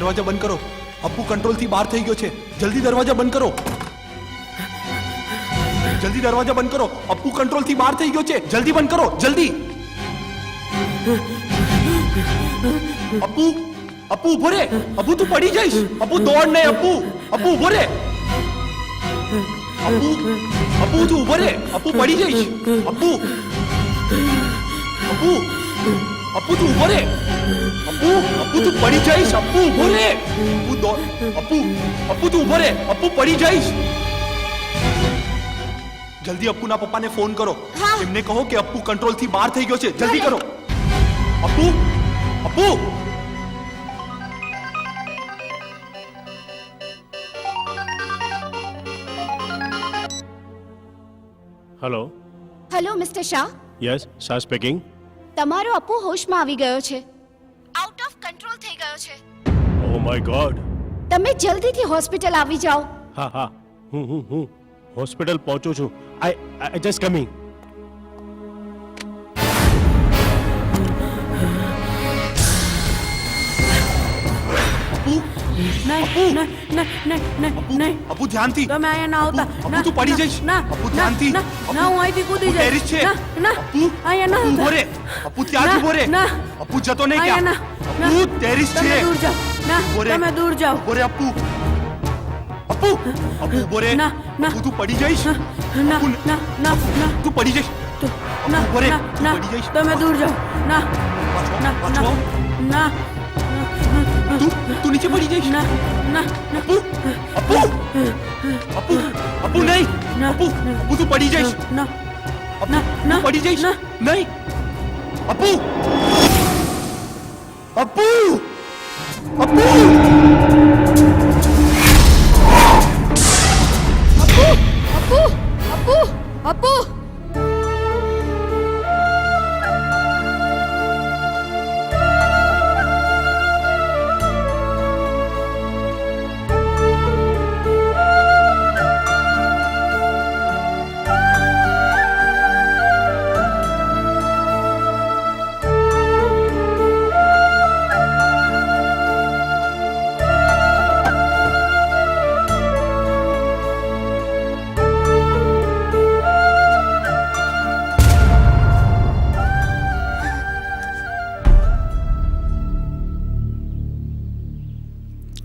દરવાજા બંધ કરો. અપ્પુ કંટ્રોલથી બહાર થઈ ગયો છે. જલ્દી દરવાજા બંધ કરો. જલ્દી દરવાજા બંધ કરો. અપ્પુ કંટ્રોલથી બહાર થઈ ગયો છે. જલ્દી બંધ કરો. જલ્દી. અપ્પુ અપ્પુ ઉભો રે. અપ્પુ તું પડી જઈશ. અપ્પુ દોડ નહીં. અપ્પુ અપ્પુ ઉભો રે. અપ્પુ અપ્પુ તું ઉભો રે. અપ્પુ પડી જઈશ. અપ્પુ અપ્પુ અપ્પુ તું ઉભો રે. અપ્પુ અપ્પુ તું પડી જઈશ. અપ્પુ ઉભો રે. અપ્પુ દોડ. અપ્પુ અપ્પુ તું ઉભો રે. અપ્પુ પડી જઈશ. જલ્દી અપ્પુના પપ્પાને ફોન કરો. એમને કહો કે અપ્પુ કંટ્રોલથી બહાર થઈ ગયો છે. જલ્દી કરો. Appu Appu hello. Hello mister Shah, yes, Shah speaking. તમારો અપ્પુ હોશમાં આવી ગયો છે. આઉટ ઓફ કંટ્રોલ થઈ ગયો છે. Oh my God. તમે જલ્દીથી હોસ્પિટલ આવી જાઓ. હા હા, હું હોસ્પિટલ પહોંચું છું. I just coming. અપ્પુ ધ્યાનથી. તમે અહીંયા ના આવતા. અપ્પુ તું પડી જઈશ. અપ્પુ ધ્યાનથી. ના હું અહીંથી કૂદી જઈશ. ટેરિસ છે. અપ્પુ અહીંયા ના ઉભો રે. અપ્પુ ત્યાં જ ઉભો રે. અપ્પુ જતો નહીં ક્યાં. અપ્પુ ટેરિસ છે. તમે દૂર જાઓ. ના તમે દૂર જાઓ. ઉભો રે અપ્પુ. અપ્પુ અપ્પુ ઉભો રે. અપ્પુ તું પડી જઈશ. ના તું પડી જઈશ. ઉભો રે. તું પડી જઈશ. તમે દૂર જાઓ. ના પાછો. ના તું નીચે પડી જઈશ. અપ્પુ અપ્પુ અપ્પુ અપ્પુ નહીં. અપ્પુ અપ્પુ તું પડી જઈશ. અપ્પુ પડી જઈશ. નહીં. અપ્પુ અપ્પુ અપ્પુ અપ્પુ અપ્પુ અપ્પુ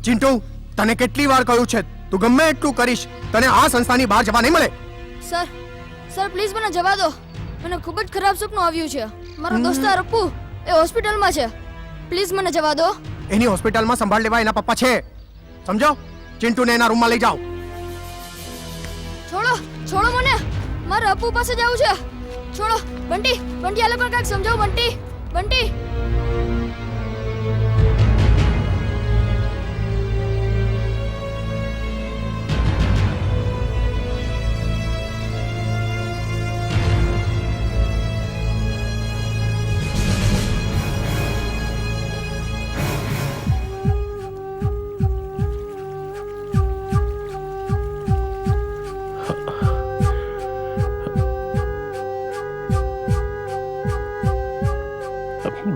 ચિંટુ, તને કેટલી વાર કહ્યું છે તું ગમે એટલું કરીશ તને આ સંસ્થાની બહાર જવા નહીં મળે. સર પ્લીઝ મને જવા દો. મને ખૂબ જ ખરાબ સપનું આવ્યું છે. મારો દોસ્તાર અપ્પુ એ હોસ્પિટલમાં છે. પ્લીઝ મને જવા દો. એની હોસ્પિટલમાં સંભાળ લેવા એના પપ્પા છે, સમજો. ચિંટુને એના રૂમમાં લઈ જાઓ. છોડો મને. મારે અપ્પુ પાસે જવું છે. છોડો. બંટી આ લોકોને કાંઈક સમજાવો. બંટી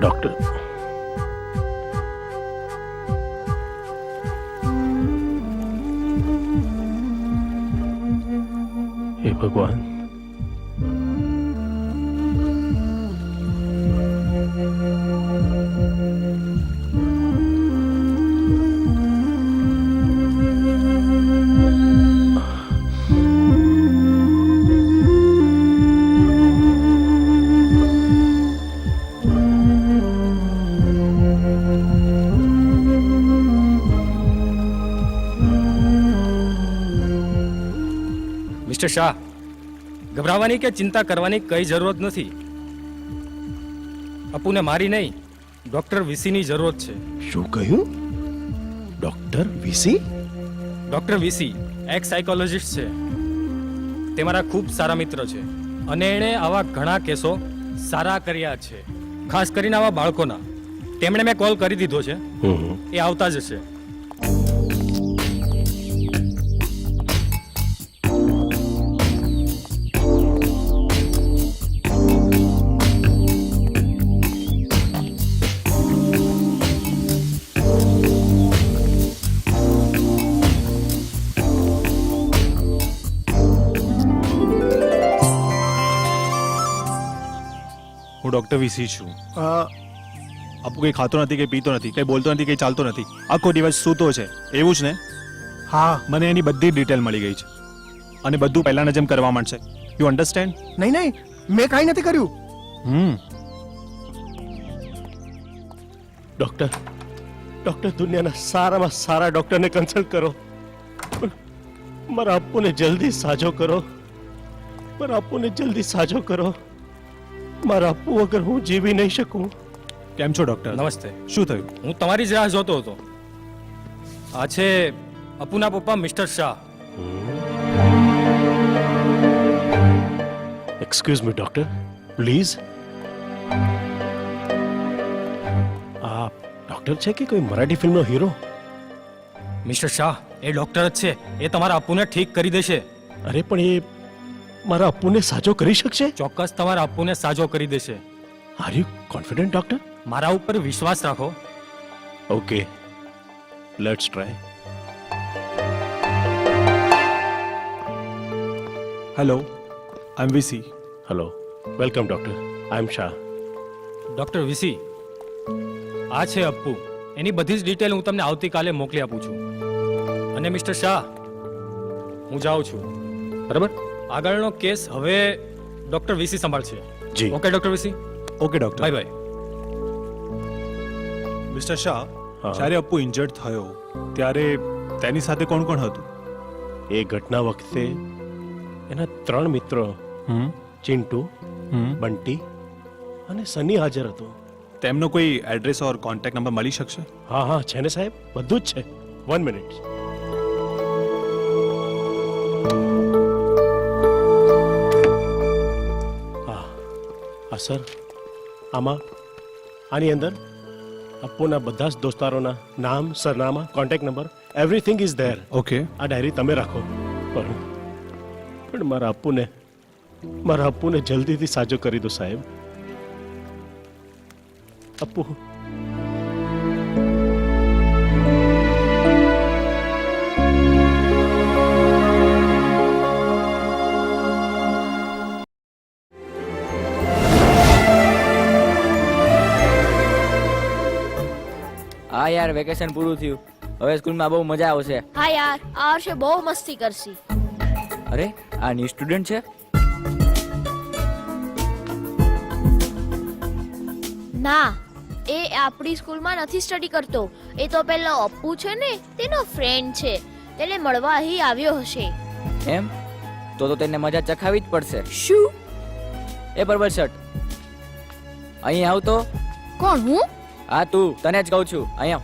ડોક્ટર, હે ભગવાન. મિસ્ટર શાહ, ગભરાવાની કે ચિંતા કરવાની કઈ જરૂરત નથી. અપ્પુને મારી નહીં, ડોક્ટર વીસીની જરૂરત છે. શું કહ્યું? Doctor VC? ડોક્ટર વીસી એક સાયકોલોજિસ્ટ છે. તે મારા ખૂબ સારા મિત્ર છે અને એણે આવા ઘણા કેસો સારા કર્યા છે, ખાસ કરીને આવા બાળકોના. તેમણે મેં કોલ કરી દીધો છે. એ આવતા જ હશે. ડોક્ટર વીસી છું અ, અપુ કંઈ ખાતો નથી કંઈ પીતો નથી કંઈ બોલતો નથી કંઈ ચાલતો નથી આખો દિવસ સૂતો છે એવું જ ને હા મને એની બધી ડિટેલ મળી ગઈ છે અને બધું પહેલાના જેમ કરવા માંડશે યુ અન્ડરસ્ટેન્ડ નહીં નહીં મેં કાંઈ નથી કર્યું. ડોક્ટર ડોક્ટર દુનિયાના સારામાં સારા ડોક્ટરને કન્સલ્ટ કરો પણ મારા અપ્પુને જલ્દી સાજો કરો. મારા અપ્પુને જલ્દી સાજો કરો. મારા અપ્પુ વગર હું જીવી નહીં શકું. કેમ છો ડોક્ટર નમસ્તે. શું થયું હું તમારી જ રાહ જોતો હતો. આ છે અપુના પપ્પા mister Shah. Excuse me doctor please. આ ડોક્ટર છે કે કોઈ મરાઠી ફિલ્મનો હીરો? મિસ્ટર શાહ એ ડોક્ટર જ છે. એ તમારા અપુને ઠીક કરી દેશે. અરે પણ એ મારા અપ્પુને સાજો કરી શકશે? ચોક્કસ તમારા અપુને સાજો કરી દેશે. Are you confident doctor? મારા ઉપર વિશ્વાસ રાખો. Okay let's try. Hello I am VC. Hello welcome doctor. I am Shah. Doctor VC આ છે અપ્પુ. એની બધી જ ડિટેલ હું તમને આવતીકાલે મોકલી આપું છું. અને મિસ્ટર શાહ હું જાઉં છું બરાબર. આગળનો કેસ હવે ડોક્ટર વીસી સંભાળશે. જી okay doctor VC okay doctor bye bye. Mister Shah હા. જ્યારે અપ્પુ ઇન્જર્ડ થયો ત્યારે તેની સાથે કોણ કોણ હતું? એ ઘટના વખતે એના 3 મિત્રો ચિંટુ, બંટી અને સની હાજર હતો. તેમનો કોઈ એડ્રેસ ઓર કોન્ટેક્ટ નંબર મળી શકશે? હા હા છે ને સાહેબ, બધું જ છે. 1 મિનિટ. હા સર, આની અંદર અપ્પુના બધા જ દોસ્તારોના નામ, સરનામા, contact number everything is there. Okay આ ડાયરી તમે રાખો. પણ મારા અપ્પુને જલ્દીથી સાજો કરી દો સાહેબ. અપ્પુ હા યાર, વેકેશન પૂરું થયું. હવે સ્કૂલમાં બહુ મજા આવશે. હા યાર, આ વર્ષે બહુ મસ્તી કરશી. અરે આ ન્યૂ સ્ટુડન્ટ છે? ના, એ આપણી સ્કૂલમાં નથી સ્ટડી કરતો. એ તો પેલો અપ્પુ છે ને, તેનો ફ્રેન્ડ છે. તેને મળવા અહીં આવ્યો હશે. એમ? તો તેને મજા ચખાવી જ પડશે. શું? એ બરાબર શર્ટ, અહીં આવ તો. કોણ હું? હા તું, તને જ કહું છું. અહીં આવ.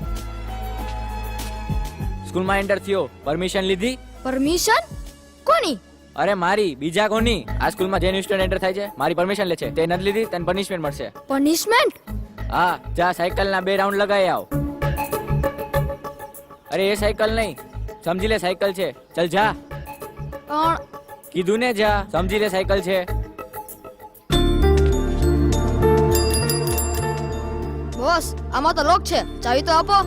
સ્કૂલમાં એન્ટર થયો, પરમિશન લીધી? પરમિશન? કોની? અરે મારી, બીજા કોની? આ સ્કૂલમાં જે ન્યૂ સ્ટુડન્ટ એન્ટર થાય છે, મારી પરમિશન લે છે. તે નથી લીધી, તને પનિશમેન્ટ મળશે. પનિશમેન્ટ? હા, જા સાયકલના 2 રાઉન્ડ લગાવી આવ. અરે એ સાયકલ નહીં, સમજી લે સાયકલ છે. ચલ જા. પણ કીધું ને જા, સમજી લે સાયકલ છે. બોસ, આમાં તો લોક છે. ચાવી તો આપો.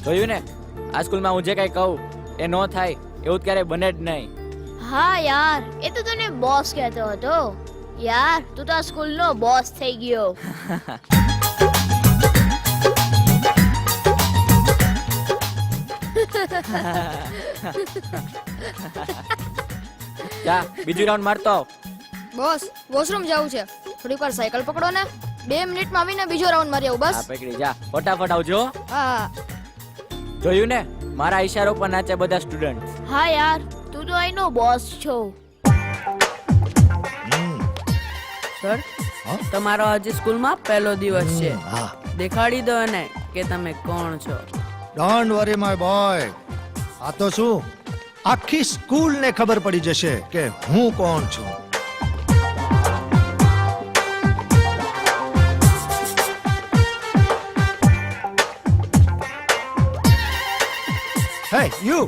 જોયું ને, આ સ્કૂલમાં હું જે કઈ કહું એ નો થાય એવું ક્યારે બને જ નહીં. હા યાર, એ તો તને બોસ કહેતો હતો. યાર, તું તો આ સ્કૂલનો બોસ થઈ ગયો. જા, બીજું રાઉન્ડ મારતો આવ. બોસ, વોશરૂમ જવું છે. થોડીક વાર સાયકલ પકડો ને. 2 મિનિટમાં આવીને બીજો રાઉન્ડ મારી આવું. હા બસ. પકડી જા, ફટાફટ આવજો. હા જોયું ને, મારા ઈશારો પર નાચે બધા સ્ટુડન્ટ. હા યાર, તું તો અહીંનો બોસ છો. સર, તમારો આજે સ્કૂલમાં પહેલો દિવસ છે. દેખાડી દો એને કે તમે કોણ છો. Don't worry my boy. આ તો શું, આખી સ્કૂલને ખબર પડી જશે કે હું કોણ છું. હે યુ,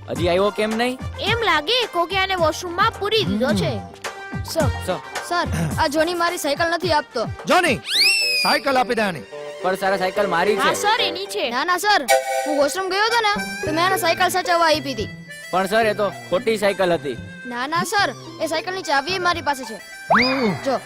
હજી આવ્યો કેમ નહીં? એમ લાગે કોકે આને વોશરૂમમાં પૂરી દીધો છે. સર, સો, સર, આ જોની મારી સાયકલ નથી આપતો. જોની સાયકલ આપી દે આની. પણ સારા સાયકલ મારી છે. સર એની છે. ના ના સર, હું વોશરૂમ ગયો હતો ને તો મેં એને સાયકલ સાચવવા આપી હતી. પણ સર એ તો ખોટી સાયકલ હતી. ના ના સર, એ સાયકલની ચાવી મારી પાસે છે. જો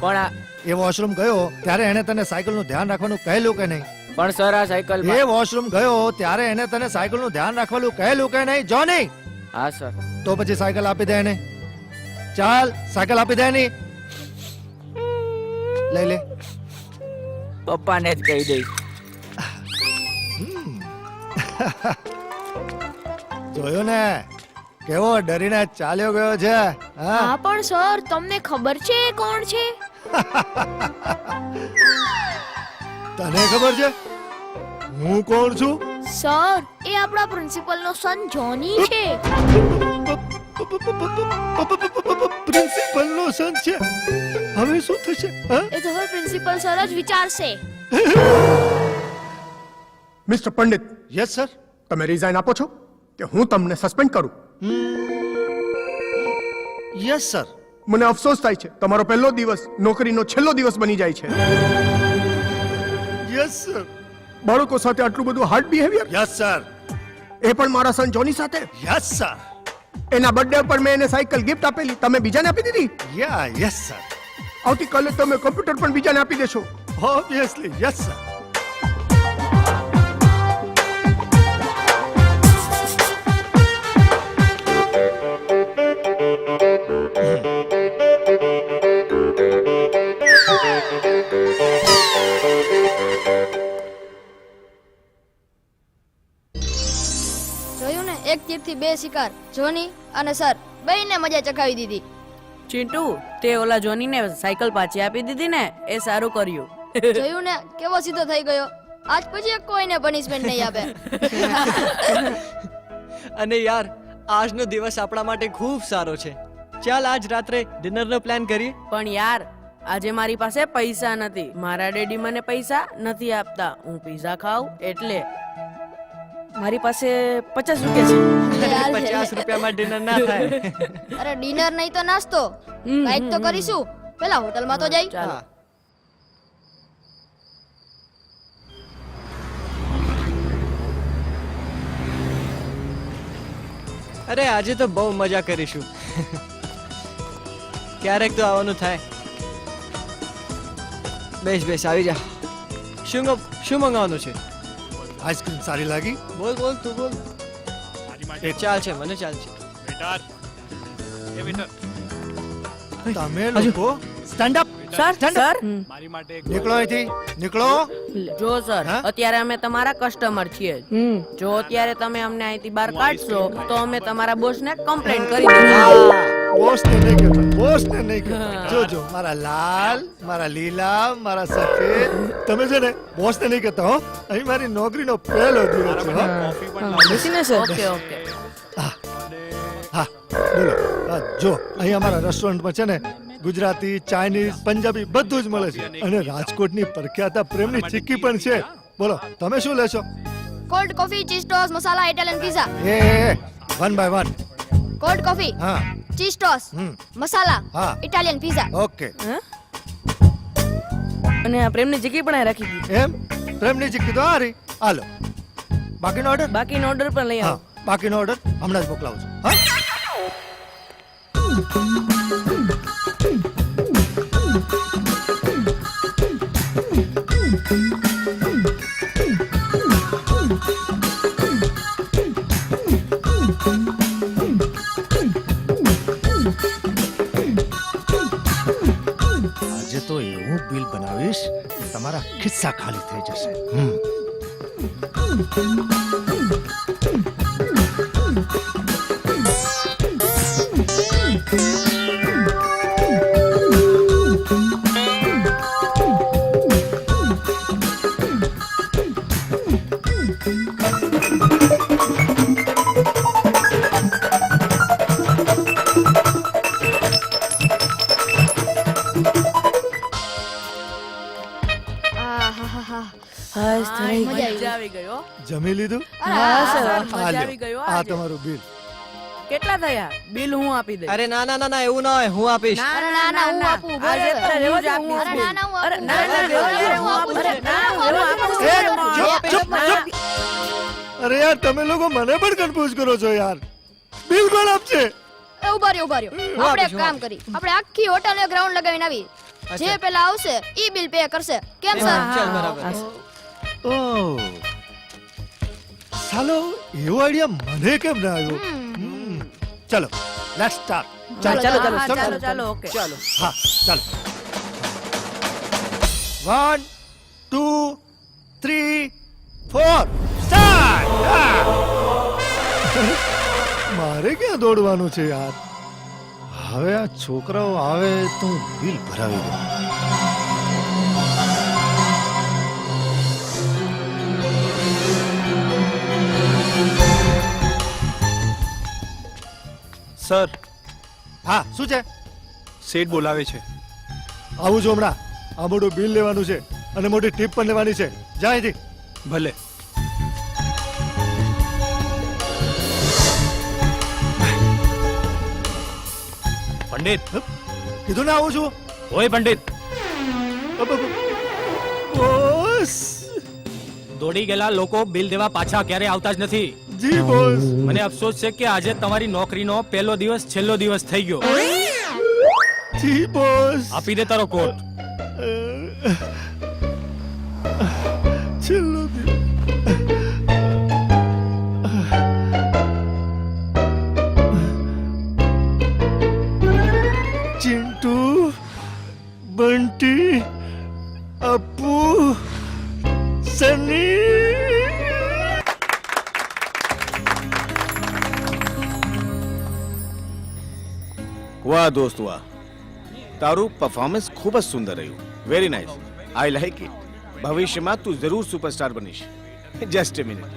પણ આ એ વોશરૂમ ગયો ત્યારે એને તને સાયકલનું ધ્યાન રાખવાનું કહેલું કે નહીં? પણ સર આ સાયકલ એ વોશરૂમ ગયો ત્યારે એને તને સાયકલનું ધ્યાન રાખવાનું કહેલું કે નહીં જોની? હા સર. તો પછી સાયકલ આપી દે એને. ચાલ સાયકલ આપી દે એની. લઈ લે. પપ્પાને જ કહી દઈશ. જોયું ને કેવો ડરીને ચાલ્યો ગયો છે? હા હા પણ સર તમને ખબર છે એ કોણ છે? તને ખબર છે હું કોણ છું? સર એ આપણા પ્રિન્સિપલ નો સન જોની છે. પ્રિન્સિપલ નો સન છે. હવે શું થશે? હા? એ તો હવે પ્રિન્સિપલ સર જ વિચારશે. Mister Pandit, yes sir. તમે રિઝાઇન આપો છો કે હું તમને સસ્પેન્ડ કરું? Yes sir. મને અફસોસ થાય છે, તમારો પહેલો દિવસ નોકરીનો છેલ્લો દિવસ બની જાય છે. Yes sir. બાળકો સાથે આટલું બધું હાર્ડ બિહેવિયર, યસ સર. એ પણ મારા સન જોની સાથે. Yes sir. એના બર્થડે પર મેં એને સાયકલ ગિફ્ટ આપેલી, તમે બીજાને આપી દીધી. યા યસ સર. આવતીકાલે તમે કમ્પ્યુટર પણ બીજાને આપી દેશો. Obviously yes sir. જોયું ને, એક તીરથી બે શિકાર. જોની અને સર બેયને મજા ચખાવી દીધી. ચિંટુ, તે ઓલા જોનીને સાયકલ પાછી આપી દીધી ને, એ સારું કર્યું. જોયું ને કેવો સીધો થઈ ગયો. આજ પછી કોઈને પનિશમેન્ટ નહીં આપે. અને યાર આજનો દિવસ આપણા માટે ખૂબ સારો છે. ચાલ આજ રાત્રે ડિનરનો પ્લાન કરીએ. પણ યાર, આજે મારી પાસે પૈસા નથી. મારા ડેડી મને પૈસા નથી આપતા. હું પીઝા ખાઉં એટલે મારી પાસે 50 રૂપિયા છે. 50 રૂપિયામાં ડિનર ના થાય. અરે ડિનર નહીં તો નાસ્તો કાઈક તો કરીશું. પેલા હોટલમાં તો જઈ. ચાલો. હા. અરે આજે તો બહુ મજા કરીશું. ક્યારેક તો આવવાનું થાય. બેસ બેસ આવી જા. શું મંગાવવાનું છે? આઈસ્ક્રીમ સારી લાગી? બોલ બોલ તું બોલ. ચાલ છે, મને ચાલ છે. તમે લોકો સ્ટેન્ડ અપ. સર, સર, નીકળો અહીંથી, નીકળો. જો સર, હા? અત્યારે અમે તમારા કસ્ટમર છીએ. જો અત્યારે તમે અમને અહીંથી બહાર કાઢશો તો અમે તમારા બોસને કમ્પ્લેન કરી દઈશું. બોસને નહીં કહેતા, બોસને નહીં કહેતા. જોજો મારા લાલ, મારા લીલા, મારા સફેદ. તમે છે ને બોસને નહીં કહેતા હો. અહીં મારી નોકરીનો પહેલો દિવસ છે હો. Okay okay. હા બોલો. હા, જો અહીં અમારા રેસ્ટોરન્ટમાં છે ને ગુજરાતી, ચાઇનીઝ, પંજાબી બધું જ મળે છે. અને રાજકોટની પ્રખ્યાત પ્રેમની ચીક્કી પણ છે. બોલો તમે શું લેશો? Cold coffee, cheese toast, masala, Italian pizza. એ one by one. Cold coffee, હા ચીઝ ટોસ, મસાલા, હા. Italian pizza. ઓકે. અને આ પ્રેમની ચીકી પણ અહીં રાખી દીધી. એમ પ્રેમની ચીક્કી તો આ રહી. હાલો બાકીનો ઓર્ડર. બાકીનો ઓર્ડર પણ લઈ હા આવો. બાકીનો ઓર્ડર હમણાં જ મોકલાવું છું. હા આજે તો એવું બિલ બનાવીશ કે તમારા ખિસ્સા ખાલી થઈ જશે. મજા આવી ગઈ હો. જમી લીધું? હા સર, આ મજા લ્યો, આવી ગઈ હો આ આજે. તમારું બિલ. કેટલા થયા બિલ હું આપી દઈશ. અરે ના ના ના ના એવું ના હોય હું આપીશ અરે ના, ના, હું આપું, ઉભો આજે રહો. તારે રેવા દે, હું અરે આપીશ. ના, ના, હું અરે આપું. ના, ના, અરે રેવા દે, હું હું આપું. આપું. અરે ના, હું આપું. એ, ચૂપ, ચૂપ. અરે યાર તમે લોકો મને પણ કન્ફ્યુઝ કરો છો યાર બિલ કોણ આપશે એ ઉભા રહ્યો, ઉભા રહ્યો. આપણે એક કામ કરી આપણે આખી હોટલે ગ્રાઉન્ડ લગાવીને આવી જે પેલા આવશે ઈ બિલ પે કરશે કેમ સર ચાલ બરાબર ઓહ સાલો એવો આઈડિયા મને કેમ ના આવ્યો ચલો લેટ્સ સ્ટાર્ટ ચાલો, ચાલો ચાલો, ચાલો ચાલો ચાલો ઓકે ચાલો હા ચાલો 1 2 3 4 સ્ટાર્ટ મારે ક્યાં દોડવાનું છે યાર હવે આ છોકરાઓ આવે તો હું બિલ ભરાવી દઉં સર હા શું છે શેઠ બોલાવે છે. આવું છું હમણાં આ મોટું બિલ લેવાનું છે અને મોટી ટીપ પણ લેવાની છે જાય અહીંથી ભલે. પંડિત કીધું ને આવું છું ઓય પંડિત બોસ દોડી ગયેલા લોકો બિલ દેવા પાછા ક્યારે આવતા જ નથી. જી બોસ મને અફસોસ છે કે આજે તમારી નોકરીનો પહેલો દિવસ છેલ્લો દિવસ થઈ ગયો. જી બોસ આપી દે તારો કોટ. છેલ્લો દિવસ ચિંટુ બંટી અપ્પુ સની વાહ દોસ્ત વાહ તારું પરફોર્મન્સ ખૂબ જ સુંદર રહ્યું very nice I like it ભવિષ્યમાં તું જરૂર સુપરસ્ટાર બનીશ જસ્ટ અ મિનિટ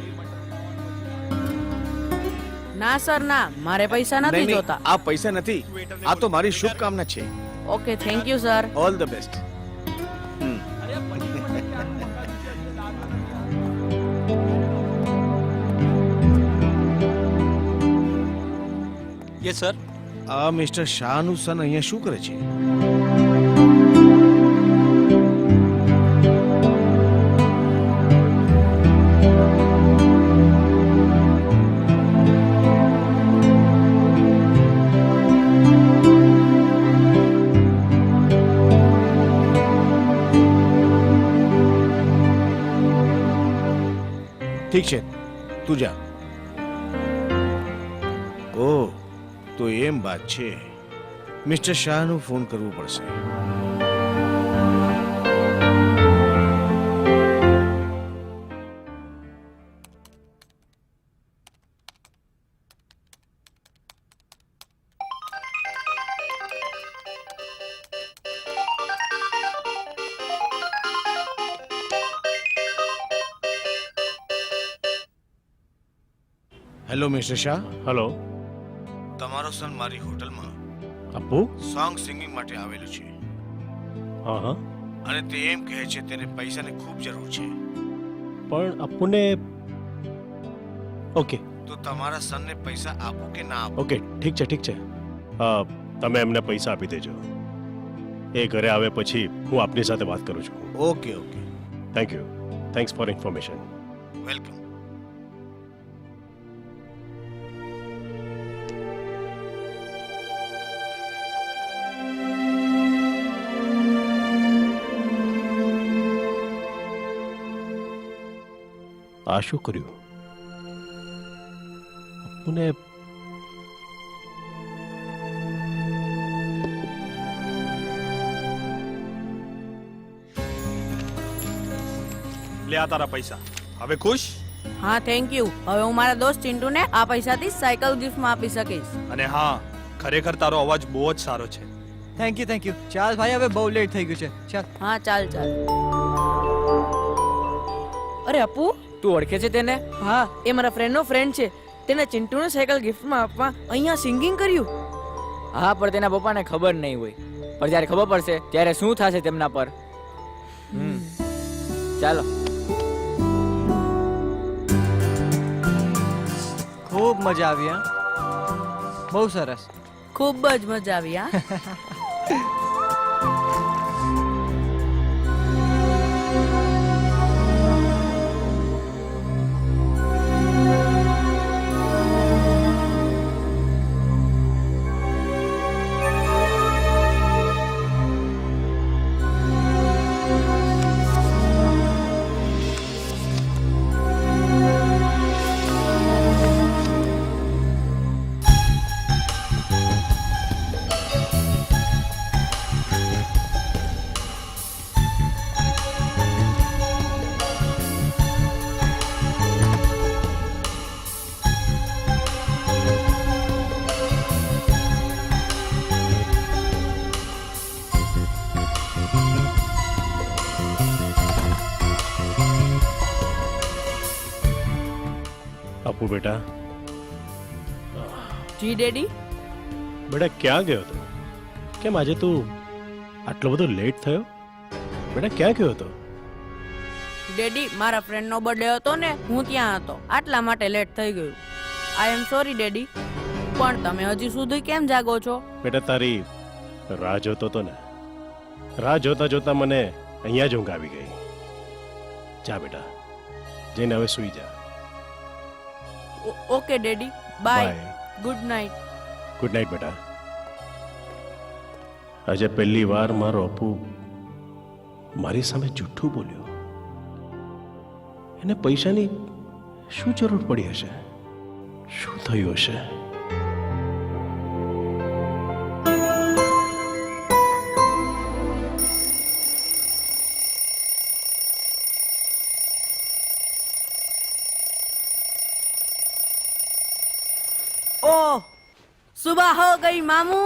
ના સર ના મારે પૈસા નથી જોતા. આ પૈસા નથી આ તો મારી શુભકામના છે okay thank you sir. All the best yes sir. આ મિસ્ટર શાહનું સન અહીંયા શું કરે છે ઠીક છે તું જા ઓહ તો એમ વાત છે મિસ્ટર શાહનું ફોન કરવું પડશે હેલો મિસ્ટર શાહ હલો તમારો સન મારી હોટલમાં અપ્પુ સોંગ સિંગિંગ માટે આવેલું છે હા હા અને તે એમ કહે છે તેને પૈસાની ખૂબ જરૂર છે પણ અપ્પુને ઓકે તો તમારા સનને પૈસા આપો કે ના આપો ઓકે ઠીક છે તમે એમને પૈસા આપી દેજો એ ઘરે આવે પછી હું આપની સાથે વાત કરું છું. Okay okay thank you thanks for information. Welcome આ શું કર્યું અપ્પુને લે આ તારા પૈસા. હવે ખુશ? હા થેન્ક યુ. હવે હું મારા દોસ્ત ચિંટુને આ પૈસાથી સાયકલ ગિફ્ટમાં આપી શકીશ. અને હા ખરેખર તારો અવાજ બહુ જ સારો છે. થેન્ક યુ ચાલ ભાઈ હવે બહુ લેટ થઈ ગયું છે ચાલ હા ચાલ ચાલ. અરે અપુ તું ઓળખે છે તેને? હા એ મારા ફ્રેન્ડનો ફ્રેન્ડ છે. તેને ચિંટુને સાયકલ ગિફ્ટમાં આપવા અહીંયા સિંગિંગ કર્યું. હા પણ તેના પપ્પાને ખબર નહીં હોય પણ જ્યારે ખબર પડશે ત્યારે શું થશે તેમના પર ચાલો ખૂબ મજા આવી હા બહુ સરસ. ખૂબ જ મજા આવી હા. અપુ બેટા, જી ડેડી. બેટા ક્યાં ગયો હતો? કેમ આજે તું આટલો બધો લેટ થયો? બેટા ક્યાં ગયો હતો? ડેડી, મારા ફ્રેન્ડનો બર્થડે હતો ને, હું ત્યાં હતો, આટલા માટે લેટ થઈ ગયું. આઈ એમ સોરી ડેડી. પણ તમે હજી સુધી કેમ જાગો છો? બેટા તારી રાહ જોતો તો ને, રાહ જોતા જોતા મને અહીંયા જ ઊંઘ આવી ગઈ. જા બેટા, જઈને હવે સૂઈ જા. Okay daddy, bye. Bye. Good night. Good night બેટા. આજે પહેલી વાર મારો અપુ મારી સામે જૂઠું બોલ્યો. એને પૈસાની શું જરૂર પડી હશે? શું થયું હશે? ओह, सुबह हो गई मामू.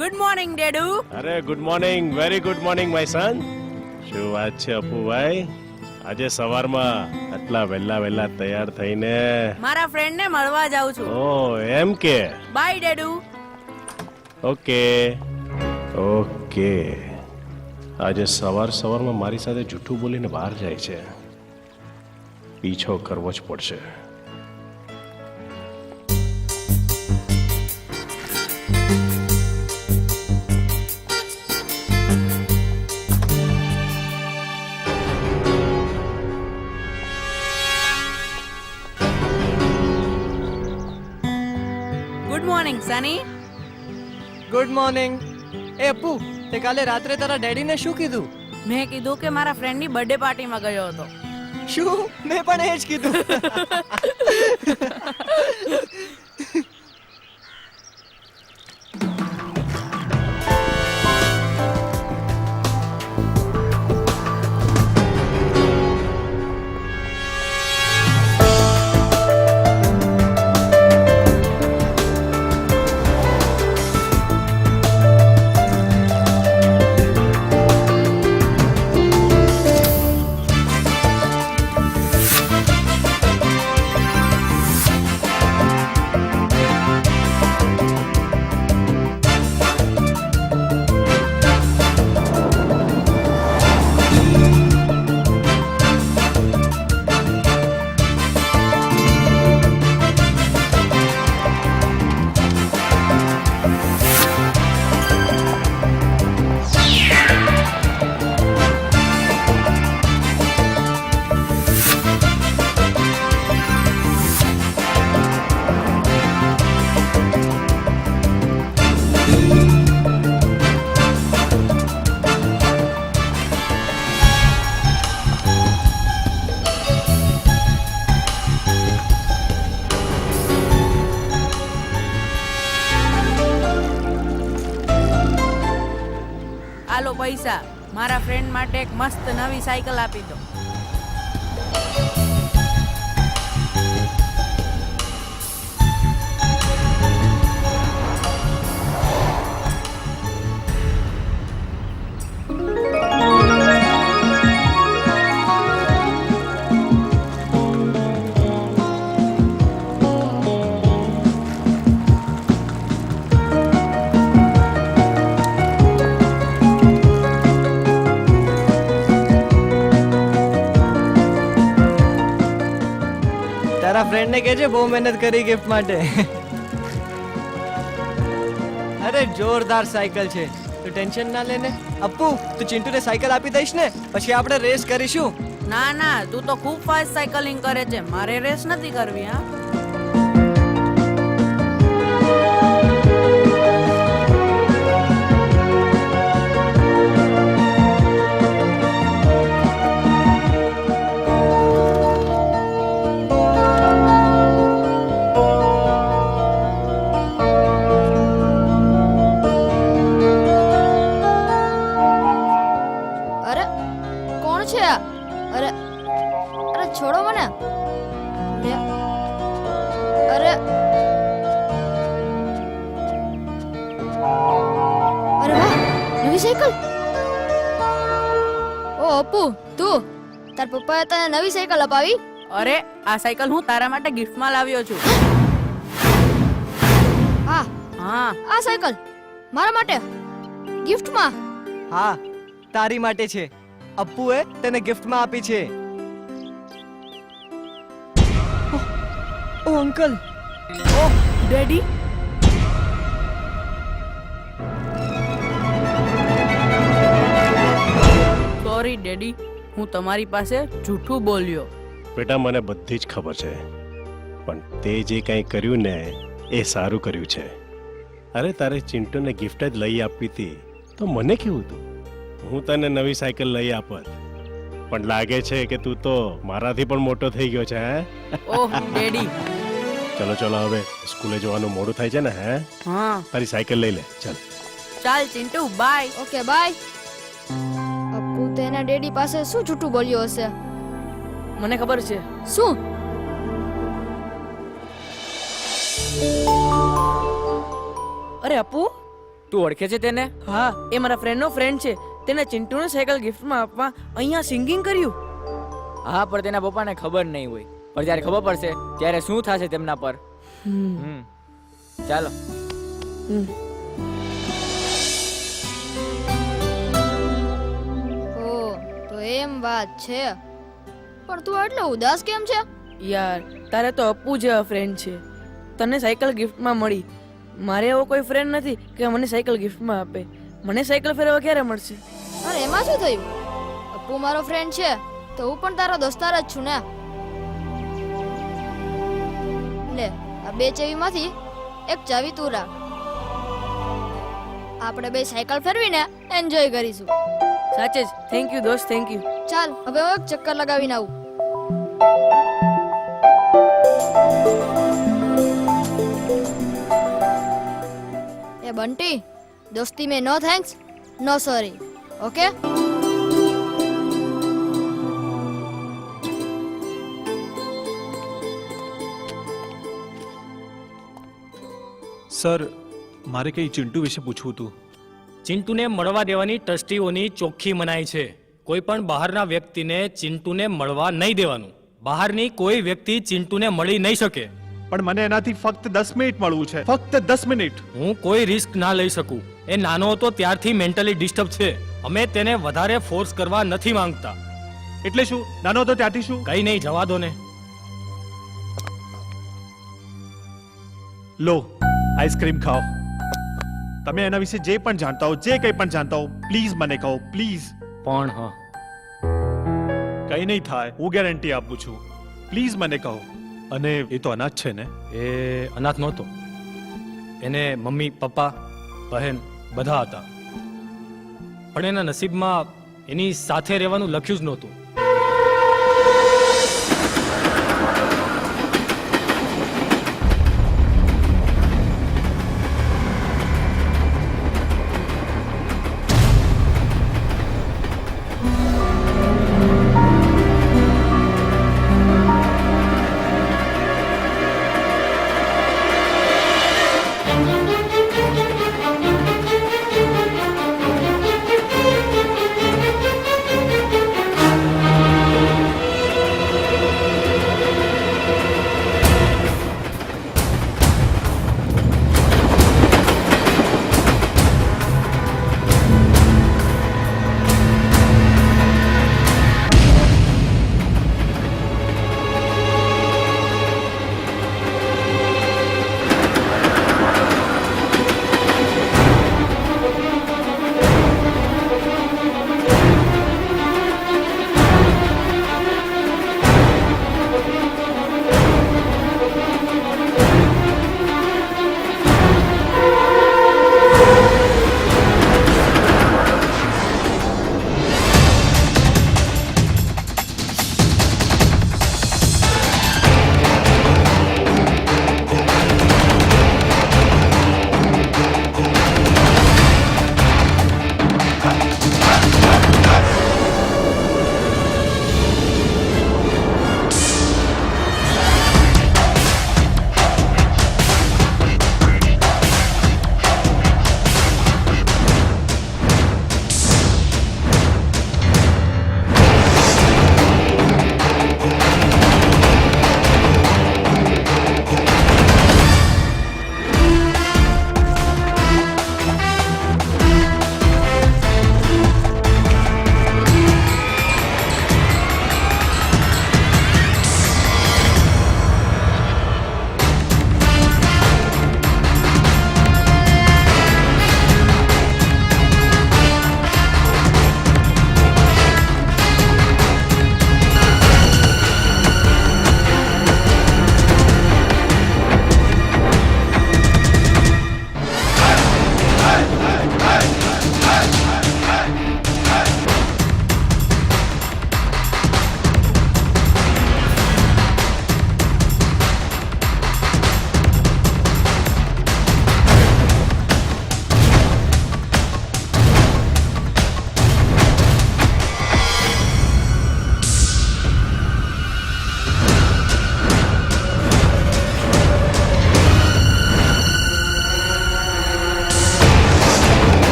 ગુડ મોર્નિંગ ડેડુ. અરે good morning, very good morning my son. શું વાત છે અપુભાઈ, આજે સવારમાં આટલા વહેલા વહેલા તૈયાર થઈને? મારા ફ્રેન્ડ ને મળવા જાઉં છું. ઓ એમ કે? બાય ડેડુ. Okay okay. આજે સવાર સવારમાં મારી સાથે જૂઠું બોલીને બહાર જાય છે. પીછો કરવો જ પડશે. Good morning Sunny. Good morning. એ અપ્પુ, તે કાલે રાત્રે તારા ડેડીને શું કીધું? મેં કીધું કે મારા ફ્રેન્ડની બર્થડે પાર્ટીમાં ગયો હતો. શું? મેં પણ એ જ કીધું. પૈસા. મારા ફ્રેન્ડ માટે એક મસ્ત નવી સાયકલ આપી દો. તારા ફ્રેન્ડ ને કહેજે બહુ મહેનત કરી ગિફ્ટ માટે. અરે જોરદાર સાયકલ છે, તું ટેન્શન ના લેને. અપ્પુ, તું ચિંટુને સાયકલ આપી દઈશ ને, પછી આપણે રેસ કરીશું. ના ના, તું તો ખૂબ ફાસ્ટ સાયકલિંગ કરે છે. મારે રેસ નથી કરવી. હા, અરે કોણ છે આ? અરે અરે છોડો મને. લે. અરે અરે વાહ, નવી સાયકલ. ઓ અપ્પુ, તું તાર પપ્પાએ તને નવી સાયકલ અપાવી? અરે આ સાયકલ હું તારા માટે ગિફ્ટમાં લાવ્યો છું. હા, હા, આ સાયકલ મારા માટે ગિફ્ટમાં. હા, તારી માટે છે. અપ્પુએ તને ગિફ્ટમાં આપી છે. ઓ અંકલ, ઓહ ડેડી. સોરી ડેડી, હું તમારી પાસે જૂઠું બોલ્યો. બેટા મને બધી જ ખબર છે, પણ તે જે કંઈ કર્યું ને એ સારું કર્યું છે. અરે તારે ચિંટુને ગિફ્ટ જ લઈ આપી હતી તો મને કેવું હતું, હું તને નવી સાયકલ લઈ આપત. પણ લાગે છે કે તું તો મારાથી પણ મોટો થઈ ગયો છે. હે ઓહ ડેડી. ચલો ચલો, હવે સ્કૂલે જવાનું મોડું થાય છે ને. હે, હા, તારી સાયકલ લઈ લે. ચાલ. ચાલ Chintu, bye. Okay bye. Appu તેના ડેડી પાસે શું જૂઠું બોલ્યો હશે? મને ખબર છે. શું? અરે અપ્પુ, તું ઓળખે છે તેને? હા, એ મારા ફ્રેન્ડનો ફ્રેન્ડ છે. તેને ચિંટુને સાયકલ ગિફ્ટમાં આપવા અહીંયા સિંગિંગ કર્યું. હા, પણ તેના પપ્પાને ખબર નહીં હોય. પણ જ્યારે ખબર પડશે ત્યારે શું થશે તેમના પર. ચાલો. ઓ તો એમ વાત છે. પણ તું એટલો ઉદાસ કેમ છે? યાર, તારે તો અપ્પુ જેવા ફ્રેન્ડ છે. તને સાયકલ ગિફ્ટમાં મળી. મારે એવો કોઈ ફ્રેન્ડ નથી કે મને સાયકલ ગિફ્ટમાં આપે. મને સાયકલ ફેરવવા ક્યારે મળશે? અરે એમાં શું થયું? અપ્પુ મારો ફ્રેન્ડ છે તો હું પણ તારો દોસ્તાર જ છું ને. લે, આ બે ચાવીમાંથી એક ચાવી તું રાખ. આપણે બે સાયકલ ફેરવીને એન્જોય કરીશું. સાચે જ. થેન્ક યુ દોસ્ત, થેન્ક યુ. ચાલ હવે હું એક ચક્કર લગાવીને આવું. એ બંટી, દોસ્તી में no thanks no sorry. Okay? Sir, મારે કઈ ચિંટુ વિશે પૂછવું હતું. ચિંટુને મળવા દેવાની ટ્રસ્ટીઓની ચોખ્ખી મનાઈ છે. કોઈ પણ બહારના વ્યક્તિને ચિંટુને મળવા નહીં દેવાનું. બહારની કોઈ વ્યક્તિ ચિંટુને મળી નહીં શકે. પણ મને એનાથી ફક્ત 10 મિનિટ મળવું છે, ફક્ત 10 મિનિટ. હું કોઈ રિસ્ક ના લઈ શકું. એ નાનો હતો ત્યારથી મેન્ટલી ડિસ્ટર્બ છે. અમે તેને વધારે ફોર્સ કરવા નથી માંગતા. એટલે શું? નાનો હતો ત્યાંથી શું? કઈ નહીં, જવા દો ને. લો, આઈસ્ક્રીમ ખાઓ. તમે એના વિશે જે પણ જાણતા હો, જે કંઈ પણ જાણતા હો, પ્લીઝ મને કહો, પ્લીઝ. પણ હા, કઈ નહીં થાય, હું ગેરંટી આપું છું. પ્લીઝ મને કહો. અને એ તો અનાથ છે ને? એ અનાથ નહોતો. એને મમ્મી, પપ્પા, બહેન બધા હતા. પણ એના નસીબમાં એની સાથે રહેવાનું લખ્યું જ નહોતું.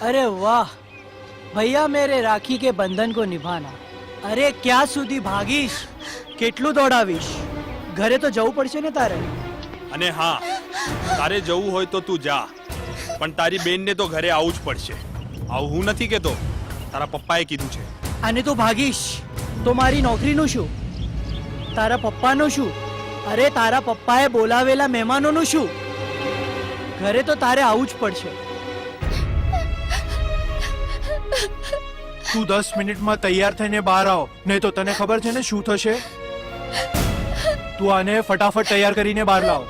अरे वाह भैया मेरे राखी के बंधन को निभाना. अरे ક્યાં સુધી ભાગીશ? કેટલું દોડાવીશ? ઘરે તો જવું પડશે ને તારે. અને હા, તારે જવું હોય તો તું જા, પણ તારી બેનને તો ઘરે આવવું જ પડશે. આવું હું નથી કહેતો, તારા પપ્પાએ કીધું છે. અને તું ભાગીશ તો મારી નોકરીનું શું? તારા પપ્પાનું શું? અરે તારા પપ્પાએ બોલાવેલા મહેમાનોનું શું? ઘરે તો તારે આવવું જ પડશે. તું 10 મિનિટમાં તૈયાર થઈને બહાર આવ, નહીં તો તને ખબર છે ને શું થશે. તું આને ફટાફટ તૈયાર કરીને બહાર લાવ,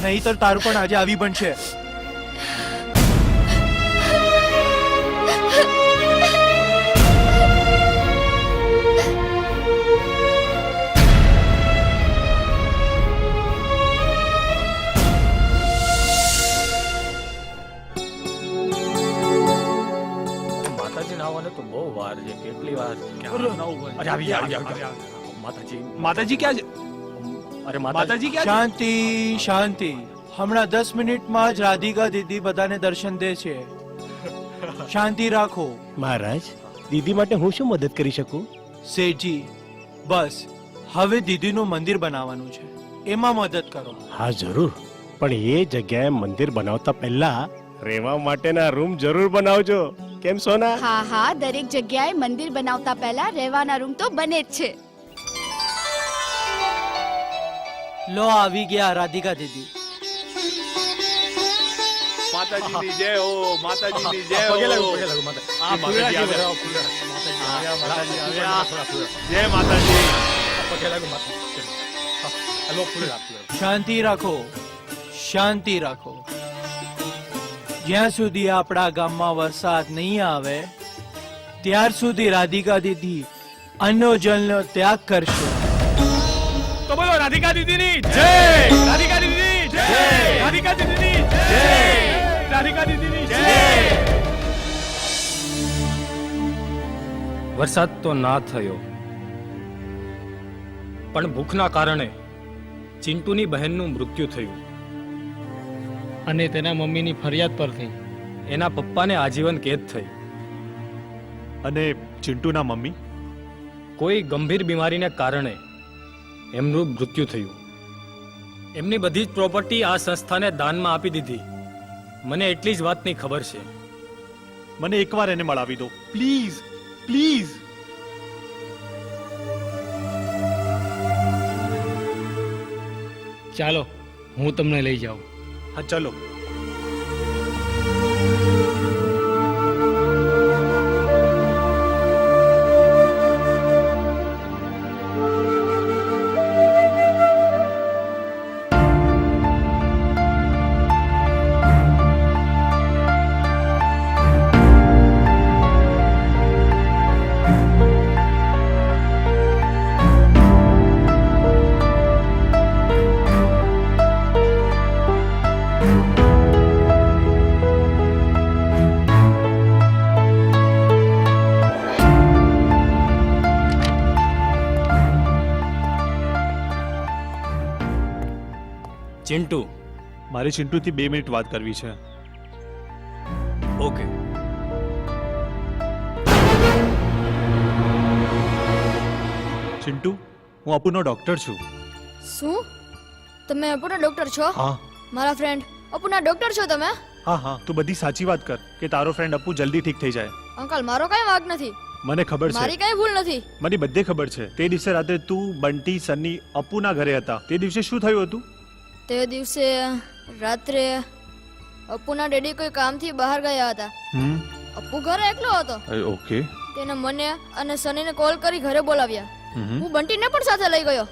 નહીંતર તારું પણ આજે આવી બનશે. માતાજી આવવાને તો બહુ વાર છે. કેટલી વાર? અરે આવી માતાજી. માતાજી ક્યાં છે? અરે માતાજી ક્યાં છે? શાંતિ શાંતિ, હમણાં 10 મિનિટમાં જ રાધિકા દીદી બધાને દર્શન દે છે. શાંતિ રાખો. મહારાજ, દીદી માટે હું શું મદદ કરી શકું? સેઠજી, બસ હવે દીદીનું મંદિર બનાવવાનું છે, એમાં મદદ કરો. હા જરૂર, પણ એ જગ્યાએ મંદિર બનાવતા પહેલા રહેવા માટેના રૂમ જરૂર બનાવજો. કેમ સોના? હા હા, દરેક જગ્યાએ મંદિર બનાવતા પહેલા રહેવાના રૂમ તો બને જ છે. લો આવી ગયા રાધિકા દીદી. માતાજીની જય હો, માતાજીની જય હો. પગે લાગુ માતા. આ માતાજી આવ્યા. જય માતાજી. પગે લાગુ માતા. હલો ફૂલ આપો. શાંતિ રાખો, શાંતિ રાખો. જ્યાં સુધી આપણા ગામમાં વરસાદ નહીં આવે ત્યાર સુધી રાધિકા દીદી અન્નો જલનો ત્યાગ કરશે. તો બોલો રાધિકા દીદીની જય, રાધિકા દીદીની જય, રાધિકા દીદીની જય, રાધિકા દીદીની જય. વરસાદ તો ના થયો, પણ ભૂખના કારણે ચિંટુની બહેનનું મૃત્યુ થયું અને તેના મમ્મીની ફરિયાદ પર થઈ. એના પપ્પાને આજીવન કેદ થઈ. અને ચિંટુના મમ્મી? કોઈ ગંભીર બીમારીને કારણે એમનું મૃત્યુ થયું. એમની બધી જ પ્રોપર્ટી આ સંસ્થાને દાનમાં આપી દીધી. મને એટલી જ વાતની ખબર છે. મને એકવાર એને મળાવી દો પ્લીઝ, પ્લીઝ. ચાલો હું તમને લઈ જાઉં. હા ચલો. ચિંટુ, મારે ચિંટુથી 2 મિનિટ વાત કરવી છે. ઓકે. ચિંટુ, હું અપુનો ડોક્ટર છું. શું તમે અપુના ડોક્ટર છો? હા મારા ફ્રેન્ડ અપુના ડોક્ટર છો તમે? હા હા, તું બધી સાચી વાત કર કે તારો ફ્રેન્ડ અપુ જલ્દી ઠીક થઈ જાય. અંકલ મારો કઈ વાંક નથી, મને ખબર છે, મારી કઈ ભૂલ નથી. મને બધે ખબર છે. તે દિવસે રાતે તું બંટી સની અપુના ઘરે હતા. તે દિવસે શું થયું હતું? તે દિવસે રાત્રે અપુના ડેડી કોઈ કામથી બહાર ગયા હતા. અપુ ઘરે એકલો હતો. ઓકે. તેને મને અને સનીને કોલ કરી ઘરે બોલાવ્યા. હું બંટીને પણ સાથે લઈ ગયો.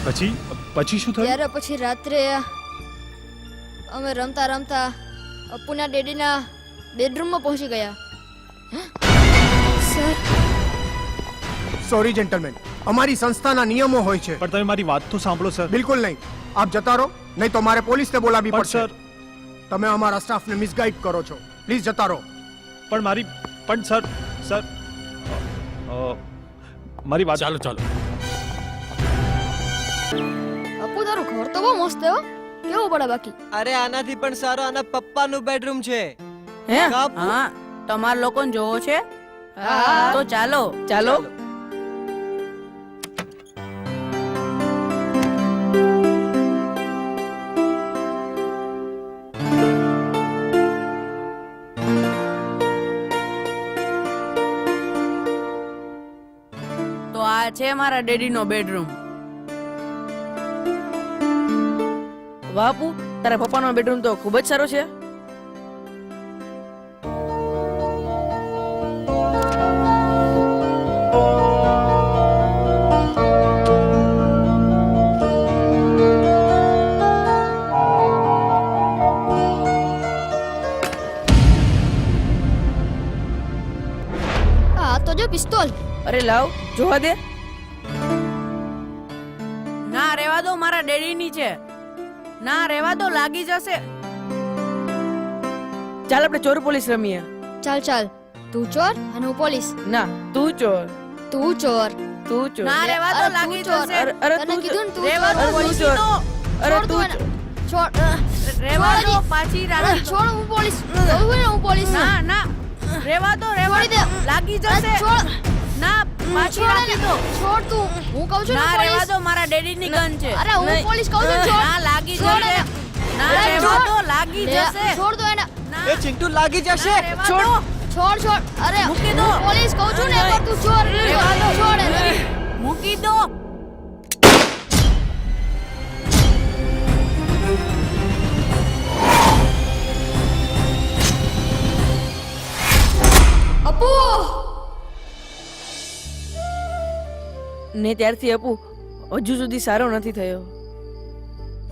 પછી પછી શું થયું? ત્યારે પછી રાત્રે અમે રમતા રમતા અપુના ડેડીના બેડરૂમમાં પહોંચી ગયા. સર, સોરી જેન્ટલમેન, અમારી સંસ્થાના નિયમો હોય છે. પણ તમે મારી વાત તો સાંભળો સર. બિલકુલ નહીં. આપ જતા રહો, નહીં તો મારે પોલીસને બોલાવવી પણ પડશે. તમે અમારા સ્ટાફને મિસગાઈડ કરો છો. પ્લીઝ જતા રહો. પણ મારી પણ સર સર મારી વાત. ચાલો ચાલો. અપુ તારું ઘર તો બહુ મસ્ત હો. કેવું પડે બાકી? અરે આનાથી પણ સારો આના પપ્પાનું બેડરૂમ છે. હે હા તમાર લોકોને જોવો છે હા. તો ચાલો ચાલો તો આ છે મારા ડેડીનો બેડરૂમ. બાપુ તારા પપ્પાનો બેડરૂમ તો ખૂબ જ સારો છે. આ તો જો પિસ્તોલ. અરે લાવ જોવા દે. ના રેવા દો, મારા ડેડીની છે. ના રેવા દો, લાગી જશે. ચાલ આપણે ચોર પોલીસ રમીએ. ચાલ ચાલ, તું ચોર અને હું પોલીસ. ના તું ચોર. તું ચોર. તું ચોર. ના રેવા દો, અરે, તું લાગી ચોર. જશે. અરે તને તું કીધું ને તું રેવા ચોર. દો, પોલીસ તું ચોર. અરે છોડ તું તું એને. છોડ. રેવા દો, છોડ. પાછી રાણી. છોડ, હું પોલીસ. કહું ને હું પોલીસ. ના ના રેવા દો, રેવા છોડી દો. દે. લાગી અરે, જશે. છોડ. ના પાછી છોડ રાખી એને. દો. છોડ તું. હું કહું છું ને ના રેવા પોલીસ. દો, મારા ડેડીની ગન છે. અરે, હું નહીં. પોલીસ કહું છું, છોડ. ના લાગી છોડ જશે. એને. ના અરે, રેવા છોડ. દો, લાગી લે, જશે. છોડ દો એને. ના એ ચિંટુ લાગી જશે. ના, રેવા દો. છોડ છોડ. અરે, મૂકી દો. હું પોલીસ કહું છું ને નહીં. એકવાર તું ચોર. રેવા દો. છોડ એને. મૂકી દો. અપુ. ને ત્યારથી અપુ હજુ સુધી સારો નથી થયો.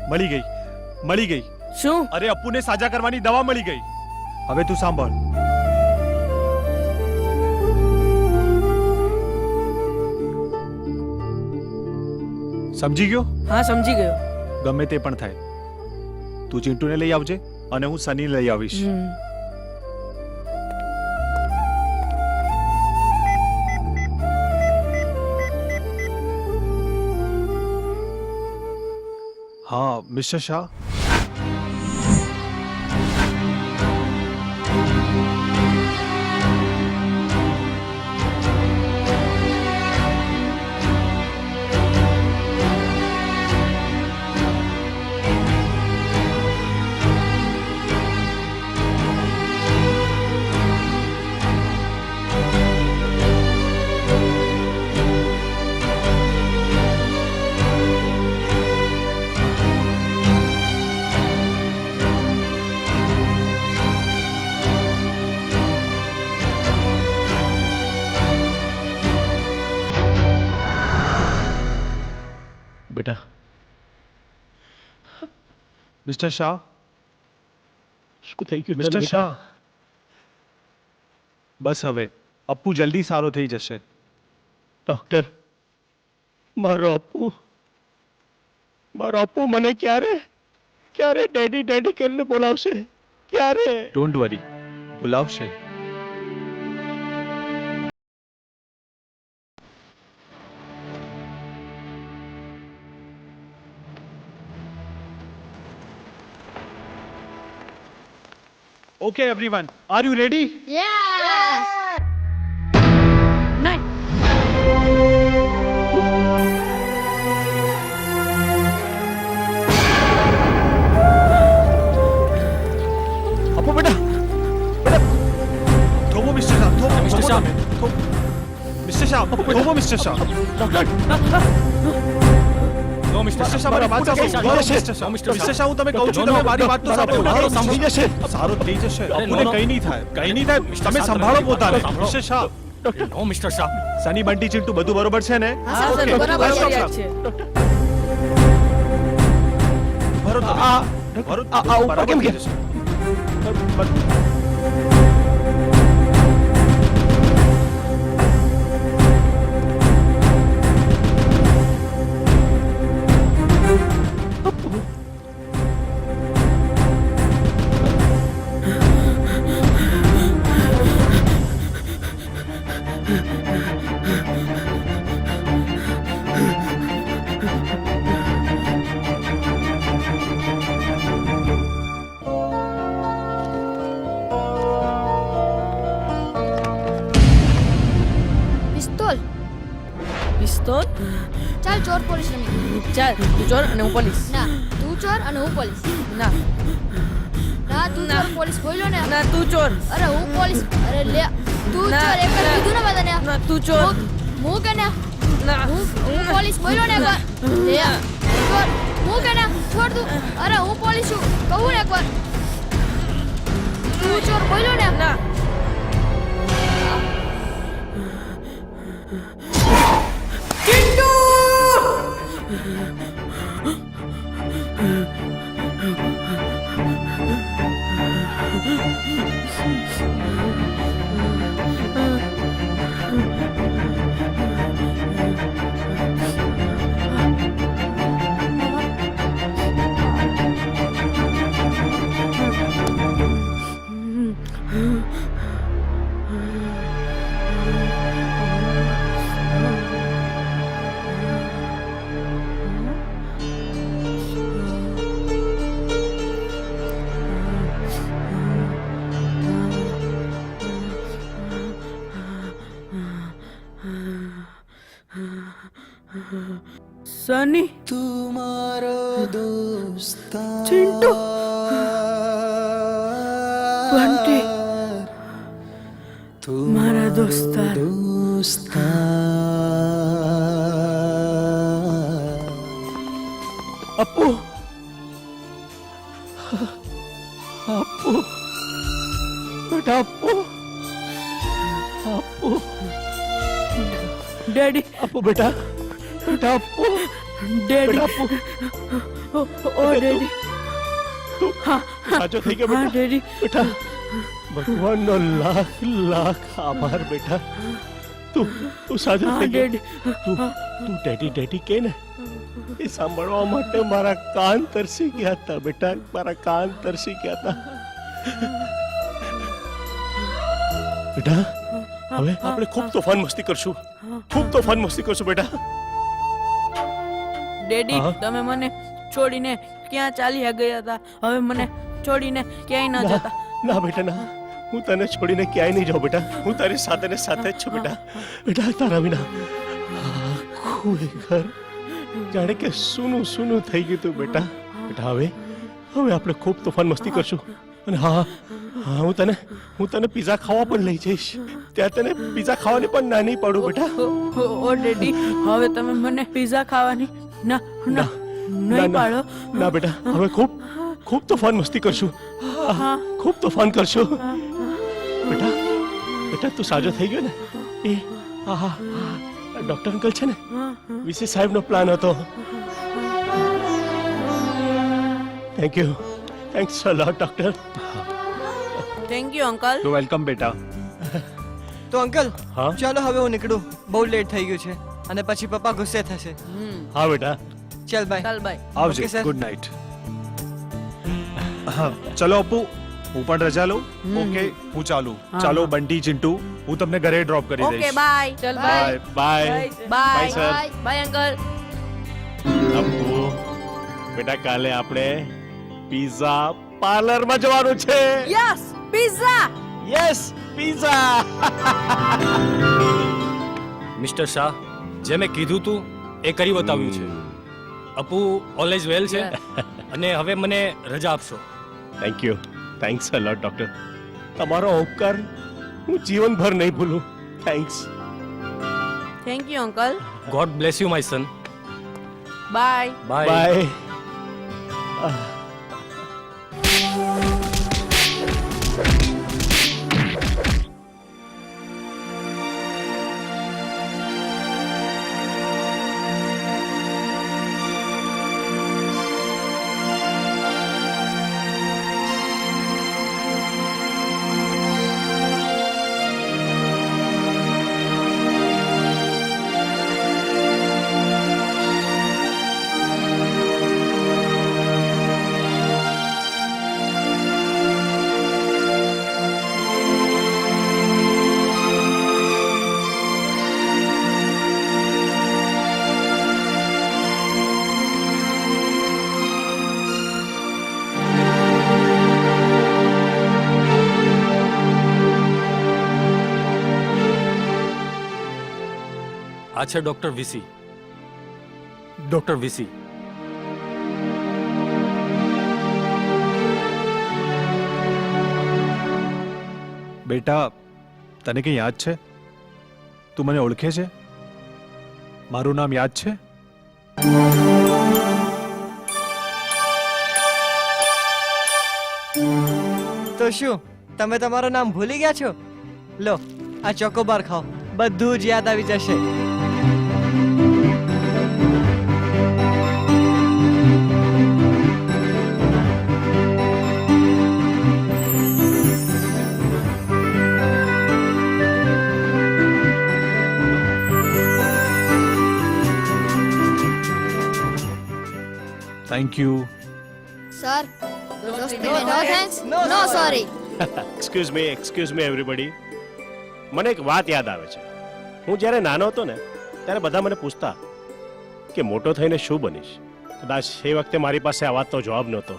મળી ગઈ. શું? અરે અપ્પુને સાજા કરવાની દવા મળી ગઈ. હવે તું સાંભળ. સમજી ગયો? હા સમજી ગયો. ગમે તે પણ થાય, તું ચિંટુને લઈ આવજે અને હું સની લઈ આવીશ. હા મિસ્ટર શાહ. બેટા મિસ્ટર શાહ. શું થઈ ગયું મિસ્ટર તને? શાહ, બસ હવે અપ્પુ જલ્દી સારો થઈ જશે. ડોક્ટર, મારો અપ્પુ મને ક્યારે ડેડી ડેડી કરીને બોલાવશે? ક્યારે? ડોન્ટ વરી, બોલાવશે. Okay, everyone, are you ready? Yes. Appu બેટા, થોભો મિસ્ટર શાહ, થોભો મિસ્ટર શાહ. મિસ્ટર શાહ, થોભો મિસ્ટર શાહ. નો મિસ્ટર મિસ્ટર શાહ, મારી વાત સાંભળો. મિસ્ટર શાહ, મિસ્ટર શાહ, હું તમે કહું છું, તમે મારી વાત તો સાંભળો. મારો સાંભળી જશે. સારો થઈ જશે. અરે, અપ્પુને નો, નો. કંઈ નહીં થાય, કંઈ નહીં થાય. મિસ્ટર તમે શાહ, સંભાળો તમે પોતાને. સાંભળો. મિસ્ટર શાહ, નો મિસ્ટર શાહ. સની બંટી ચિંટુ બધું બરોબર છે ને? હા સર Okay. બરાબર બસ, બસ, યાદ બસ. છે. ભરો તમે. ભરો, આ ઉપર બરાબર કેમ થઈ ગયા? જશે. બ- તો ચાલ ચોર પોલીસ રમી. ચાલ તું ચોર અને હું પોલીસ. ના તું ચોર અને હું પોલીસ. ના ના તું ચોર પોલીસ બોલ્યો ને. ના તું ચોર. અરે હું પોલીસ. અરે લે તું ના, ચોર એક જ ના. કીધું ને બધાને. ના તું ચોર. હું કે ને ના હું પોલીસ બોલ્યો ને એકવાર. લે ચોર હું કે ને છોડ તું. અરે હું પોલીસ છું કહું ને એકવાર. તું ચોર બોલ્યો ને. ના સની ચિંટુ બંટી મારા દોસ્તાર અપ્પુ અપ્પુ બેટા અપ્પુ અપ્પુ ડેડી અપ્પુ બેટા બેટા અપ્પુ ડેડી બેટા અપ્પુ ઓ ડેડી સાચો થઈ ગયો હા બેટા ડેડી બેટા ભગવાનનો લાખ લાખ આભાર બેટા તું તું સાચો હા થઈ ગયો ડેડી તું ડેડી ડેડી કે ને એ સાંભળવા માટે મારા કાન તરસી ગયા હતા બેટા મારા કાન તરસી ગયા હતા બેટા હવે આપણે ખૂબ તોફાન મસ્તી કરશું ખૂબ તોફાન મસ્તી કરશું બેટા ડેડી હા? તમે મને છોડીને ક્યાં ચાલ્યા ગયા હતા હવે મને છોડીને ક્યાંય ન ના જતા ના બેટા ના હું તને છોડીને ક્યાંય નહીં જાઉં બેટા હું તારી સાથે ને સાથે જ છું બેટા બેટા તારા વિના આખું એ ઘર જાણે કે સૂનું સૂનું થઈ ગયું તું બેટા બેટા હવે હવે આપણે ખૂબ તોફાન મસ્તી કરશું અને હા હા હું તને પિઝા ખાવા પણ લઈ જઈશ ત્યાં તને પિઝા ખાવાની પણ ના નહીં પાડું બેટા ઓ ડેડી હવે તમે મને પિઝા ખાવાની ના ના નહીં પાડો ના બેટા હવે ખૂબ ખૂબ તોફાન મસ્તી કરશું હા ખૂબ તોફાન કરશું બેટા બેટા તું સાજો થઈ ગયો ને એ હા હા ડોક્ટર અંકલ છે ને વીસી સાહેબનો પ્લાન હતો thank you thanks a lot doctor thank you uncle તો વેલકમ બેટા તો અંકલ હા ચાલો હવે હું નીકળું બહુ લેટ થઈ ગયું છે અને પછી પપ્પા ગુસ્સે થશે હા બેટા ચાલ બાય ચાલ બાય આવજે Okay, sir. ગુડ નાઇટ હા ચલો અપ્પુ હું પણ રજા લઉં ઓકે હું ચાલુ હા, ચાલો હા. બંટી ચિંટુ હું તમને ઘરે ડ્રોપ કરી ઓકે દઈશ બાય ચાલ bye bye bye sir. Bye uncle Appu બેટા કાલે આપણે પિઝા પાર્લરમાં જવાનું છે yes pizza yes pizza mister Shah જે મેં કીધું તું એ કરી બતાવ્યું છે અપુ ઓલવેઝ વેલ છે અને હવે મને રજા આપશો thank you thanks a lot doctor તમારો ઉપકાર હું જીવનભર નહીં ભૂલું thanks thank you uncle God bless you my son bye bye bye આ છે ડોક્ટર વીસી. Doctor VC. બેટા, તને કંઈ યાદ છે? તું મને ઓળખે છે? મારું નામ યાદ છે? તો શું તમે તમારું નામ ભૂલી ગયા છો? લો આ ચોકોબાર ખાઓ, બધું જ યાદ આવી જશે. Thank you. સર દોસ્તી મે નો થેન્ક્સ નો સોરી. Excuse me everybody. મને એક વાત યાદ આવે છે. હું જ્યારે નાનો હતો ને ત્યારે બધા મને પૂછતા કે મોટો થઈને શું બનીશ. કદાચ એ વખતે મારી પાસે આ વાતનો જવાબ નહોતો,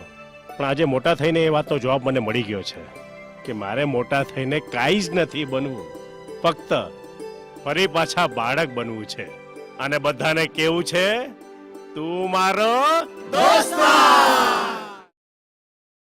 પણ આજે મોટા થઈને એ વાતનો જવાબ મને મળી ગયો છે કે મારે મોટા થઈને કાંઈ જ નથી બનવું, ફક્ત ફરી પાછા બાળક બનવું છે અને બધાને કેવું છે, તું મારો દોસ્ત.